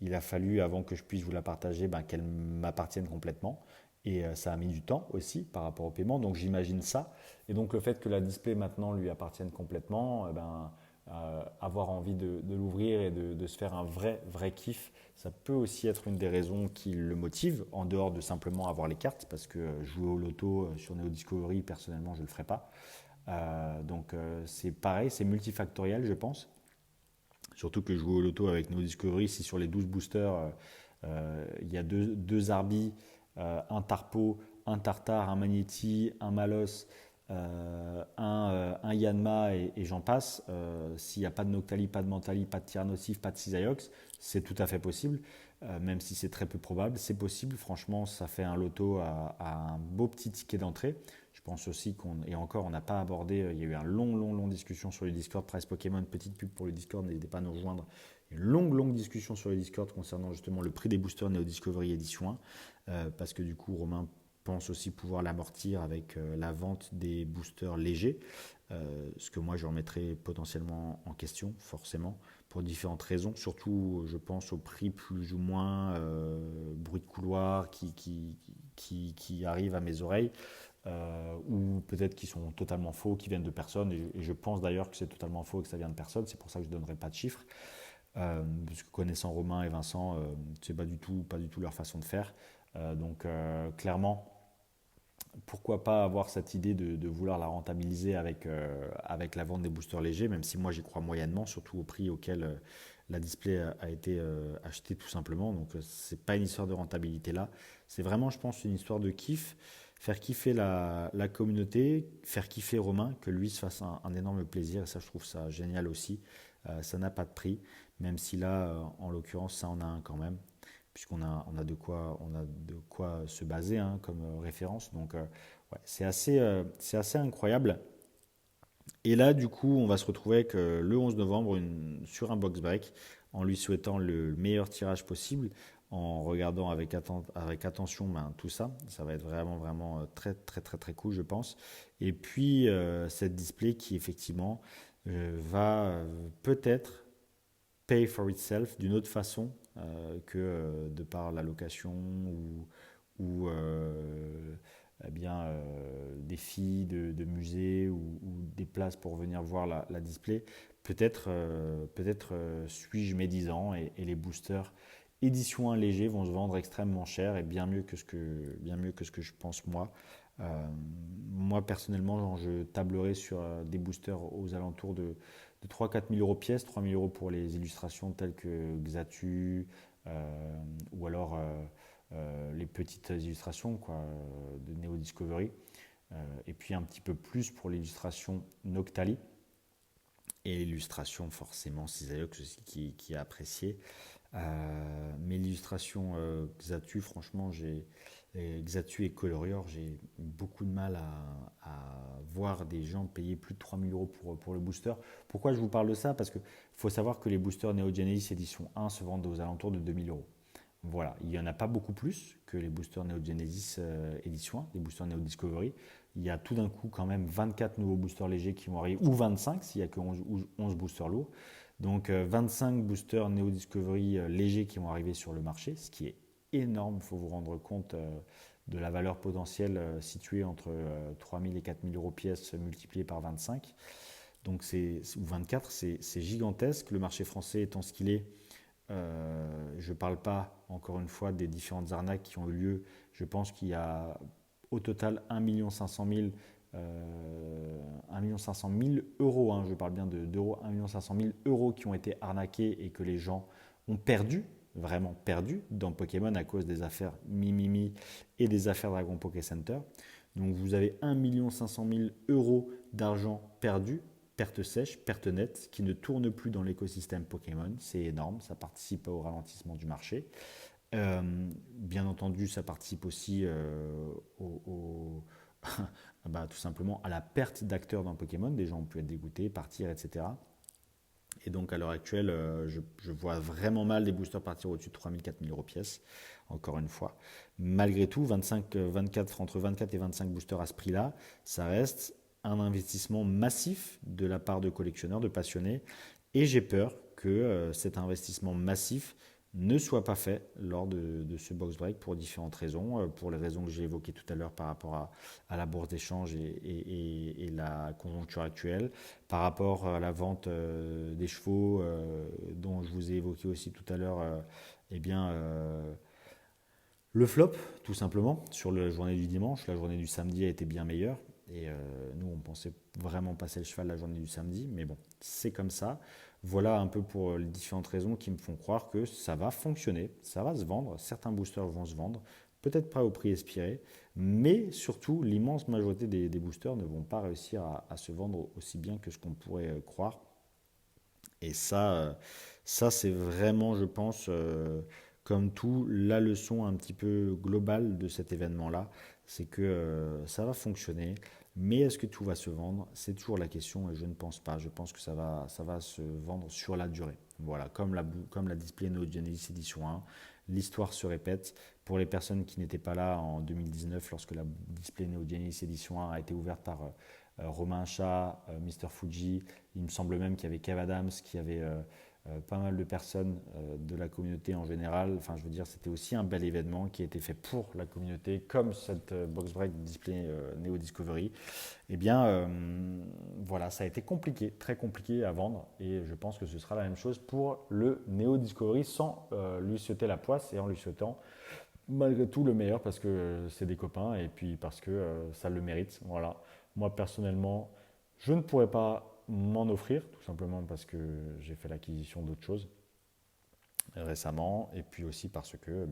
il a fallu avant que je puisse vous la partager, qu'elle m'appartienne complètement. Et ça a mis du temps aussi par rapport au paiement, donc j'imagine ça. Et donc le fait que la display maintenant lui appartienne complètement, avoir envie de l'ouvrir et de se faire un vrai kiff, ça peut aussi être une des raisons qui le motive, en dehors de simplement avoir les cartes, parce que jouer au loto sur Neo Discovery, personnellement, je ne le ferai pas. C'est pareil, c'est multifactoriel, je pense. Surtout que jouer au loto avec Neo Discovery, si sur les 12 boosters, il y a deux Arbis, un Tarpo, un Tartare, un Magnéti, un Malos, un Yanma et j'en passe. S'il n'y a pas de Noctali, pas de Mentali, pas de Tyrannosif, pas de Cisaiox, c'est tout à fait possible. Même si c'est très peu probable, c'est possible. Franchement, ça fait un loto à un beau petit ticket d'entrée. Je pense aussi et encore, on n'a pas abordé, il y a eu un long discussion sur le Discord Price Pokémon, petite pub pour le Discord, n'hésitez pas à nous rejoindre. Une longue discussion sur le Discord concernant justement le prix des boosters Neo Discovery Edition 1, parce que du coup, Romain pense aussi pouvoir l'amortir avec la vente des boosters légers, ce que moi je remettrai potentiellement en question, forcément, pour différentes raisons. Surtout, je pense au prix plus ou moins bruit de couloir qui arrive à mes oreilles, ou peut-être qui sont totalement faux, qui viennent de personnes, et je pense d'ailleurs que c'est totalement faux et que ça vient de personne, c'est pour ça que je ne donnerai pas de chiffres. Parce que connaissant Romain et Vincent, c'est pas du tout leur façon de faire. Clairement, pourquoi pas avoir cette idée de vouloir la rentabiliser avec la vente des boosters légers, même si moi j'y crois moyennement, surtout au prix auquel la display a été achetée tout simplement. Donc c'est pas une histoire de rentabilité là, c'est vraiment je pense une histoire de kiff, faire kiffer la communauté, faire kiffer Romain, que lui se fasse un énorme plaisir, et ça je trouve ça génial aussi. Ça n'a pas de prix, même si là en l'occurrence ça en a un quand même puisqu'on a de quoi se baser comme référence. Donc, ouais, c'est assez incroyable. Et là, du coup, on va se retrouver avec le 11 novembre sur un box break, en lui souhaitant le meilleur tirage possible, en regardant avec attention tout ça. Ça va être vraiment très cool, je pense. Et puis, cette display qui, effectivement, va peut-être pay for itself d'une autre façon que de par la location ou des filles de musées ou des places pour venir voir la display. Peut-être suis-je médisant et les boosters édition 1 léger vont se vendre extrêmement cher et bien mieux que ce que je pense moi. Moi personnellement, je tablerai sur des boosters aux alentours de 3-4 000 euros pièce, 3 000 euros pour les illustrations telles que Xatu ou alors les petites illustrations quoi, de Neo Discovery. Et puis un petit peu plus pour l'illustration Noctali et l'illustration forcément Cisaillux aussi qui est appréciée. Mais l'illustration Xatu, franchement, Xatu et Colorior, j'ai beaucoup de mal à voir des gens payer plus de 3 000 euros pour le booster. Pourquoi je vous parle de ça? Parce qu'il faut savoir que les boosters Neo Genesis édition 1 se vendent aux alentours de 2 000 euros. Voilà, il n'y en a pas beaucoup plus que les boosters Neo Genesis édition 1, les boosters Neo Discovery. Il y a tout d'un coup quand même 24 nouveaux boosters légers qui vont arriver, ou 25 s'il n'y a que 11 boosters lourds. Donc 25 boosters Neo Discovery légers qui vont arriver sur le marché, ce qui est énorme. Il faut vous rendre compte de la valeur potentielle située entre 3 000 et 4 000 euros pièce multipliée par 25. Donc ou 24, c'est gigantesque. Le marché français étant ce qu'il est, je ne parle pas encore une fois des différentes arnaques qui ont eu lieu. Je pense qu'il y a au total 1 500 000 1 500 000 euros, je parle bien d'euros, 1 500 000 euros qui ont été arnaqués et que les gens ont perdu, vraiment perdu dans Pokémon à cause des affaires Mimimi et des affaires Dragon Poké Center. Donc vous avez 1 500 000 euros d'argent perdu, perte sèche, perte nette, qui ne tourne plus dans l'écosystème Pokémon. C'est énorme, ça participe au ralentissement du marché. Bien entendu, ça participe aussi tout simplement à la perte d'acteurs dans Pokémon. Des gens ont pu être dégoûtés, partir, etc. Et donc à l'heure actuelle, je vois vraiment mal des boosters partir au-dessus de 3 000, 4 000 euros pièce, encore une fois. Malgré tout, 24, entre 24 et 25 boosters à ce prix-là, ça reste un investissement massif de la part de collectionneurs, de passionnés. Et j'ai peur que cet investissement massif ne soit pas fait lors de ce box break pour différentes raisons, pour les raisons que j'ai évoquées tout à l'heure par rapport à la bourse d'échange et la conjoncture actuelle, par rapport à la vente des chevaux dont je vous ai évoqué aussi tout à l'heure, le flop tout simplement sur la journée du dimanche. La journée du samedi a été bien meilleure et nous on pensait vraiment passer le cheval la journée du samedi, mais bon, c'est comme ça. Voilà un peu pour les différentes raisons qui me font croire que ça va fonctionner, ça va se vendre, certains boosters vont se vendre, peut-être pas au prix espéré, mais surtout l'immense majorité des boosters ne vont pas réussir à se vendre aussi bien que ce qu'on pourrait croire. Et ça c'est vraiment, je pense, comme tout, la leçon un petit peu globale de cet événement-là, c'est que ça va fonctionner. Mais est-ce que tout va se vendre? C'est toujours la question et je ne pense pas. Je pense que ça va se vendre sur la durée. Voilà, comme la Display Neo Genesis Edition 1, l'histoire se répète. Pour les personnes qui n'étaient pas là en 2019, lorsque la Display Neo Genesis Edition 1 a été ouverte par Romain Chat, Mr. Fuji, il me semble même qu'il y avait Kev Adams, qu'il y avait pas mal de personnes de la communauté en général. Enfin, je veux dire, c'était aussi un bel événement qui a été fait pour la communauté, comme cette box break display Neo Discovery. Eh bien, voilà, ça a été compliqué, très compliqué à vendre, et je pense que ce sera la même chose pour le Neo Discovery, sans lui souhaiter la poisse et en lui souhaitant malgré tout le meilleur parce que c'est des copains et puis parce que ça le mérite. Voilà. Moi personnellement, je ne pourrais pas m'en offrir, tout simplement parce que j'ai fait l'acquisition d'autres choses récemment, et puis aussi parce que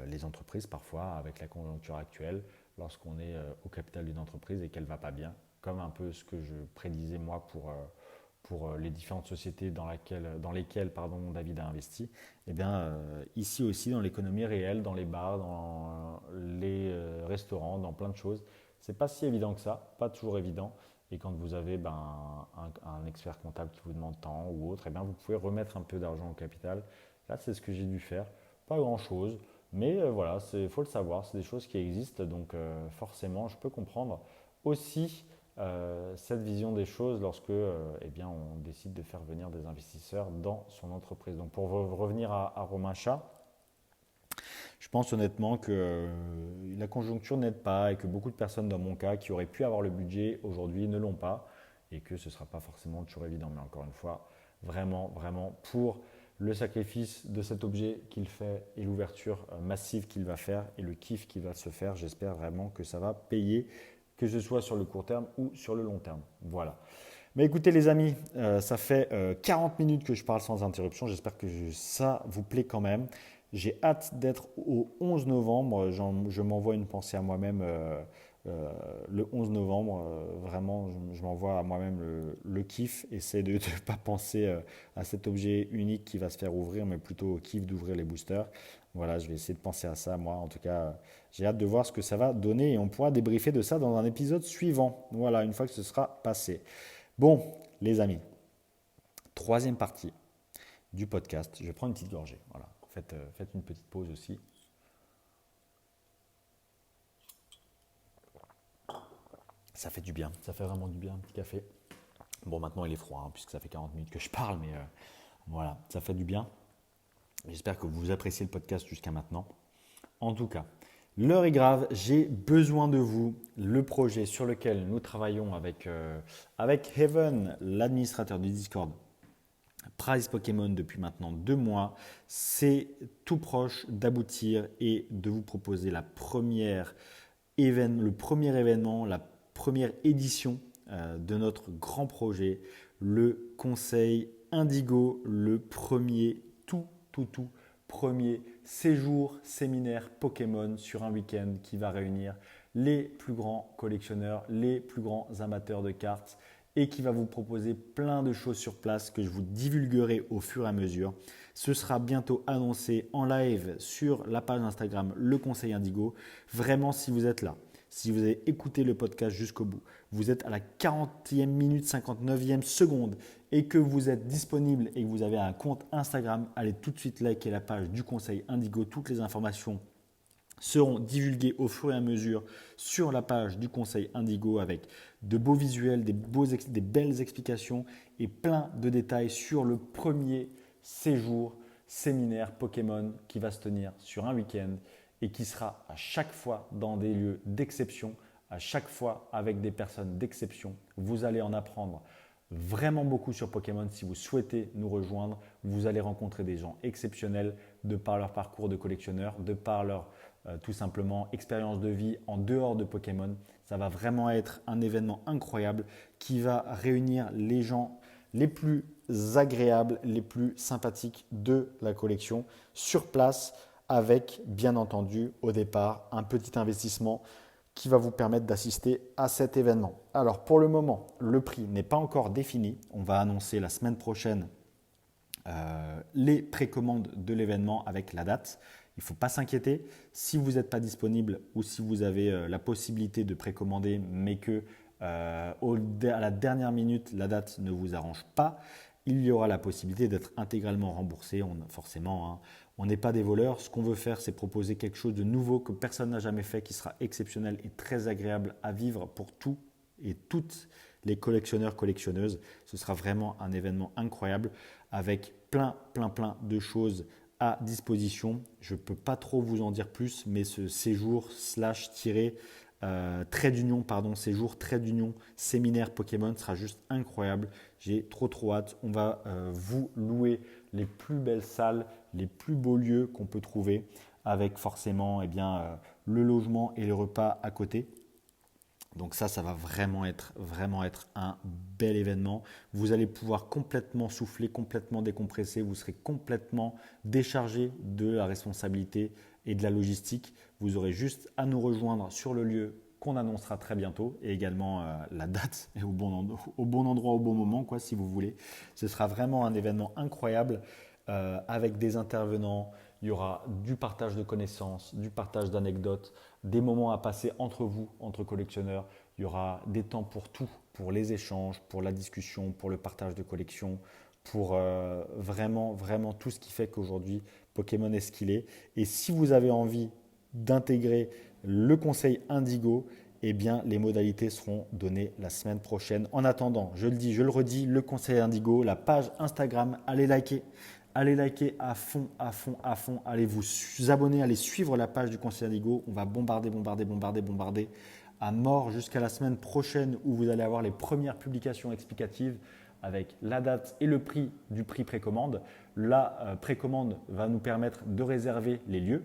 les entreprises, parfois, avec la conjoncture actuelle, lorsqu'on est au capital d'une entreprise et qu'elle ne va pas bien, comme un peu ce que je prédisais moi pour les différentes sociétés dans lesquelles David a investi, eh bien, ici aussi, dans l'économie réelle, dans les bars, dans les restaurants, dans plein de choses, c'est pas si évident que ça, pas toujours évident. Et quand vous avez un expert comptable qui vous demande tant ou autre, eh bien, vous pouvez remettre un peu d'argent au capital. Là, c'est ce que j'ai dû faire. Pas grand-chose, mais voilà, il faut le savoir, c'est des choses qui existent, donc forcément, je peux comprendre aussi cette vision des choses lorsque on décide de faire venir des investisseurs dans son entreprise. Donc pour revenir à Romain Chat, je pense honnêtement que la conjoncture n'aide pas et que beaucoup de personnes dans mon cas qui auraient pu avoir le budget aujourd'hui ne l'ont pas et que ce ne sera pas forcément toujours évident. Mais encore une fois, vraiment, vraiment, pour le sacrifice de cet objet qu'il fait et l'ouverture massive qu'il va faire et le kiff qu'il va se faire. J'espère vraiment que ça va payer, que ce soit sur le court terme ou sur le long terme. Voilà. Mais écoutez les amis, ça fait 40 minutes que je parle sans interruption. J'espère que ça vous plaît quand même. J'ai hâte d'être au 11 novembre. Je m'envoie une pensée à moi-même le 11 novembre. Vraiment, je m'envoie à moi-même le kiff. Essaie de ne pas penser à cet objet unique qui va se faire ouvrir, mais plutôt au kiff d'ouvrir les boosters. Voilà, je vais essayer de penser à ça, moi. En tout cas, j'ai hâte de voir ce que ça va donner et on pourra débriefer de ça dans un épisode suivant. Voilà, une fois que ce sera passé. Bon, les amis, troisième partie du podcast. Je vais prendre une petite gorgée. Voilà, faites une petite pause aussi. Ça fait du bien, ça fait vraiment du bien, un petit café. Bon, maintenant il est froid, puisque ça fait 40 minutes que je parle, mais voilà, ça fait du bien. J'espère que vous appréciez le podcast jusqu'à maintenant. En tout cas, l'heure est grave, j'ai besoin de vous. Le projet sur lequel nous travaillons avec Heaven, l'administrateur du Discord, Prize Pokémon depuis maintenant 2 mois, c'est tout proche d'aboutir et de vous proposer le premier événement, la première édition de notre grand projet, le Conseil Indigo, le premier premier séjour séminaire Pokémon sur un week-end qui va réunir les plus grands collectionneurs, les plus grands amateurs de cartes et qui va vous proposer plein de choses sur place que je vous divulguerai au fur et à mesure. Ce sera bientôt annoncé en live sur la page Instagram Le Conseil Indigo. Vraiment, si vous êtes là, si vous avez écouté le podcast jusqu'au bout, vous êtes à la 40e minute, 59e seconde et que vous êtes disponible et que vous avez un compte Instagram, allez tout de suite liker la page du Conseil Indigo. Toutes les informations seront divulguées au fur et à mesure sur la page du Conseil Indigo avec de beaux visuels, des belles explications et plein de détails sur le premier séjour séminaire Pokémon qui va se tenir sur un week-end et qui sera à chaque fois dans des lieux d'exception, à chaque fois avec des personnes d'exception. Vous allez en apprendre vraiment beaucoup sur Pokémon. Si vous souhaitez nous rejoindre, vous allez rencontrer des gens exceptionnels de par leur parcours de collectionneur, de par leur tout simplement expérience de vie en dehors de Pokémon. Ça va vraiment être un événement incroyable qui va réunir les gens les plus agréables, les plus sympathiques de la collection sur place avec, bien entendu, au départ, un petit investissement qui va vous permettre d'assister à cet événement. Alors, pour le moment, le prix n'est pas encore défini. On va annoncer la semaine prochaine les précommandes de l'événement avec la date. Il ne faut pas s'inquiéter. Si vous n'êtes pas disponible ou si vous avez la possibilité de précommander, mais que à la dernière minute, la date ne vous arrange pas, il y aura la possibilité d'être intégralement remboursé. Forcément, on n'est pas des voleurs. Ce qu'on veut faire, c'est proposer quelque chose de nouveau que personne n'a jamais fait, qui sera exceptionnel et très agréable à vivre pour tous et toutes les collectionneurs, collectionneuses. Ce sera vraiment un événement incroyable avec plein de choses à disposition. Je ne peux pas trop vous en dire plus, mais ce séjour séjour trait d'union séminaire Pokémon sera juste incroyable. J'ai trop hâte. On va vous louer les plus belles salles, les plus beaux lieux qu'on peut trouver avec forcément le logement et le repas à côté. Donc ça va vraiment être un bel événement. Vous allez pouvoir complètement souffler, complètement décompresser. Vous serez complètement déchargé de la responsabilité et de la logistique. Vous aurez juste à nous rejoindre sur le lieu qu'on annoncera très bientôt et également la date et au bon endroit, au bon moment, si vous voulez. Ce sera vraiment un événement incroyable avec des intervenants. Il y aura du partage de connaissances, du partage d'anecdotes, des moments à passer entre vous, entre collectionneurs. Il y aura des temps pour tout, pour les échanges, pour la discussion, pour le partage de collections, pour vraiment tout ce qui fait qu'aujourd'hui Pokémon est ce qu'il est. Et si vous avez envie d'intégrer le conseil Indigo, les modalités seront données la semaine prochaine. En attendant, je le dis, je le redis, le conseil Indigo, la page Instagram, allez liker. Allez liker à fond. Allez vous abonner, allez suivre la page du Conseil Indigo. On va bombarder à mort jusqu'à la semaine prochaine où vous allez avoir les premières publications explicatives avec la date et le prix du prix précommande. La précommande va nous permettre de réserver les lieux.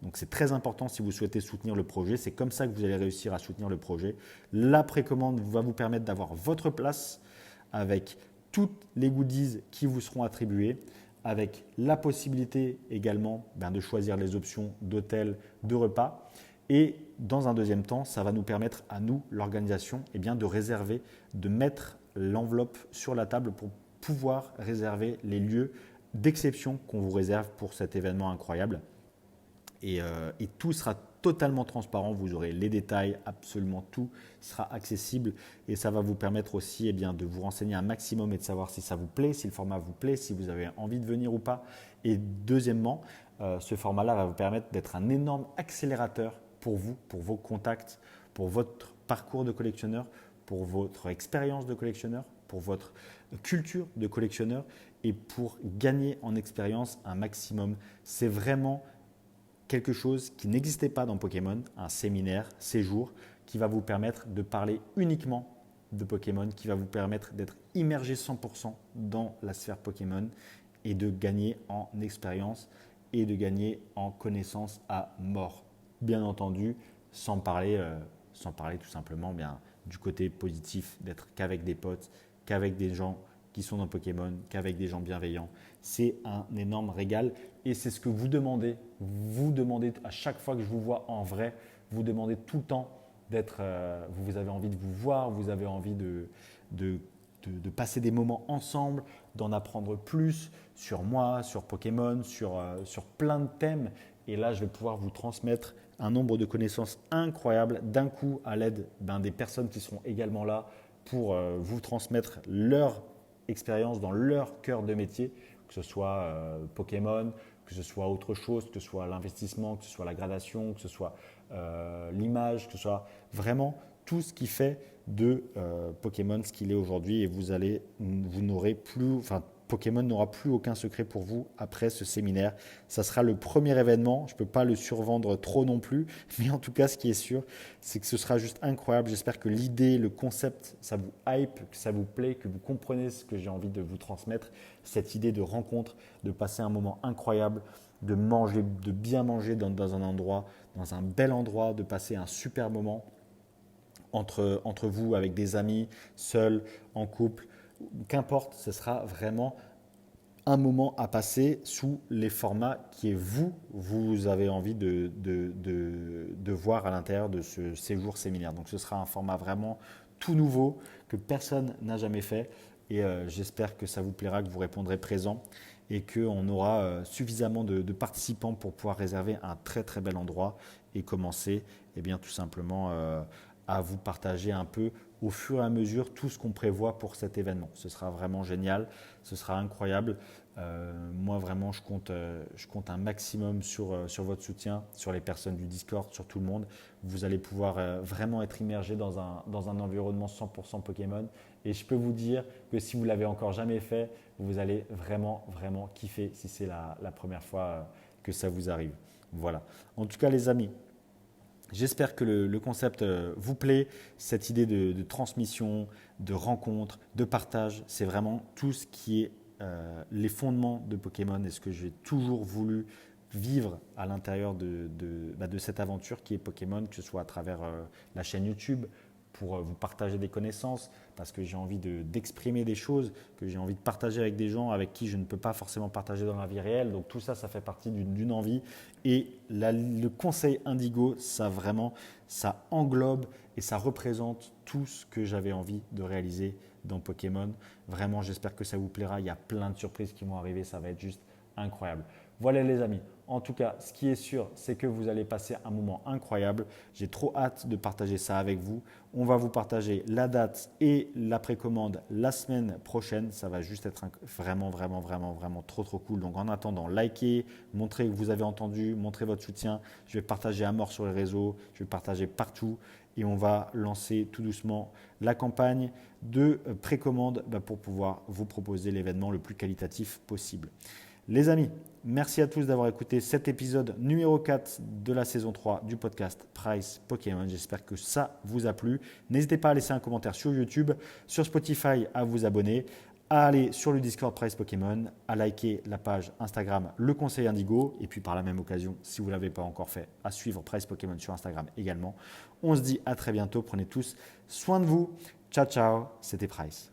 Donc c'est très important si vous souhaitez soutenir le projet. C'est comme ça que vous allez réussir à soutenir le projet. La précommande va vous permettre d'avoir votre place avec toutes les goodies qui vous seront attribuées, avec la possibilité également de choisir les options d'hôtel, de repas. Et dans un deuxième temps, ça va nous permettre à nous, l'organisation, de réserver, de mettre l'enveloppe sur la table pour pouvoir réserver les lieux d'exception qu'on vous réserve pour cet événement incroyable. Et tout sera totalement transparent, vous aurez les détails, absolument tout sera accessible et ça va vous permettre aussi de vous renseigner un maximum et de savoir si ça vous plaît, si le format vous plaît, si vous avez envie de venir ou pas. Et deuxièmement, ce format-là va vous permettre d'être un énorme accélérateur pour vous, pour vos contacts, pour votre parcours de collectionneur, pour votre expérience de collectionneur, pour votre culture de collectionneur et pour gagner en expérience un maximum. C'est vraiment quelque chose qui n'existait pas dans Pokémon, un séminaire, séjour, qui va vous permettre de parler uniquement de Pokémon, qui va vous permettre d'être immergé 100% dans la sphère Pokémon et de gagner en expérience et de gagner en connaissance à mort. Bien entendu, sans parler tout simplement du côté positif d'être qu'avec des potes, qu'avec des gens qui sont dans Pokémon, qu'avec des gens bienveillants. C'est un énorme régal et c'est ce que vous demandez. Vous demandez à chaque fois que je vous vois en vrai, vous demandez tout le temps d'être, vous avez envie de vous voir, vous avez envie de passer des moments ensemble, d'en apprendre plus sur moi, sur Pokémon, sur plein de thèmes. Et là, je vais pouvoir vous transmettre un nombre de connaissances incroyables d'un coup à l'aide des personnes qui seront également là pour vous transmettre leur expérience dans leur cœur de métier, que ce soit Pokémon, que ce soit autre chose, que ce soit l'investissement, que ce soit la gradation, que ce soit l'image, que ce soit vraiment tout ce qui fait de Pokémon ce qu'il est aujourd'hui et vous n'aurez plus, Pokémon n'aura plus aucun secret pour vous après ce séminaire. Ça sera le premier événement. Je ne peux pas le survendre trop non plus. Mais en tout cas, ce qui est sûr, c'est que ce sera juste incroyable. J'espère que l'idée, le concept, ça vous hype, que ça vous plaît, que vous comprenez ce que j'ai envie de vous transmettre. Cette idée de rencontre, de passer un moment incroyable, de manger, de bien manger dans un endroit, dans un bel endroit, de passer un super moment entre vous, avec des amis, seuls, en couple. Qu'importe, ce sera vraiment un moment à passer sous les formats qui vous avez envie de voir à l'intérieur de ce séjour séminaire. Donc ce sera un format vraiment tout nouveau que personne n'a jamais fait et j'espère que ça vous plaira, que vous répondrez présent et qu'on aura suffisamment de participants pour pouvoir réserver un très très bel endroit et commencer tout simplement à vous partager un peu au fur et à mesure tout ce qu'on prévoit pour cet événement. Ce sera vraiment génial, ce sera incroyable. Moi vraiment je compte un maximum sur votre soutien, sur les personnes du Discord, sur tout le monde. Vous allez pouvoir vraiment être immergé dans un environnement 100% Pokémon et je peux vous dire que si vous ne l'avez encore jamais fait, vous allez vraiment vraiment kiffer si c'est la première fois que ça vous arrive. Voilà. En tout cas les amis, j'espère que le concept vous plaît, cette idée de transmission, de rencontre, de partage, c'est vraiment tout ce qui est les fondements de Pokémon et ce que j'ai toujours voulu vivre à l'intérieur de cette aventure qui est Pokémon, que ce soit à travers la chaîne YouTube, pour vous partager des connaissances, parce que j'ai envie d'exprimer des choses, que j'ai envie de partager avec des gens avec qui je ne peux pas forcément partager dans la vie réelle. Donc tout ça, ça fait partie d'une envie. Et le conseil Indigo, ça englobe et ça représente tout ce que j'avais envie de réaliser dans Pokémon. Vraiment, j'espère que ça vous plaira. Il y a plein de surprises qui vont arriver. Ça va être juste incroyable. Voilà les amis. En tout cas, ce qui est sûr, c'est que vous allez passer un moment incroyable. J'ai trop hâte de partager ça avec vous. On va vous partager la date et la précommande la semaine prochaine. Ça va juste être vraiment, vraiment, vraiment, vraiment trop, trop cool. Donc en attendant, likez, montrez que vous avez entendu, montrez votre soutien. Je vais partager à mort sur les réseaux, je vais partager partout et on va lancer tout doucement la campagne de précommande pour pouvoir vous proposer l'événement le plus qualitatif possible. Les amis, merci à tous d'avoir écouté cet épisode numéro 4 de la saison 3 du podcast Price Pokémon. J'espère que ça vous a plu. N'hésitez pas à laisser un commentaire sur YouTube, sur Spotify, à vous abonner, à aller sur le Discord Price Pokémon, à liker la page Instagram Le Conseil Indigo et puis par la même occasion, si vous ne l'avez pas encore fait, à suivre Price Pokémon sur Instagram également. On se dit à très bientôt. Prenez tous soin de vous. Ciao, ciao. C'était Price.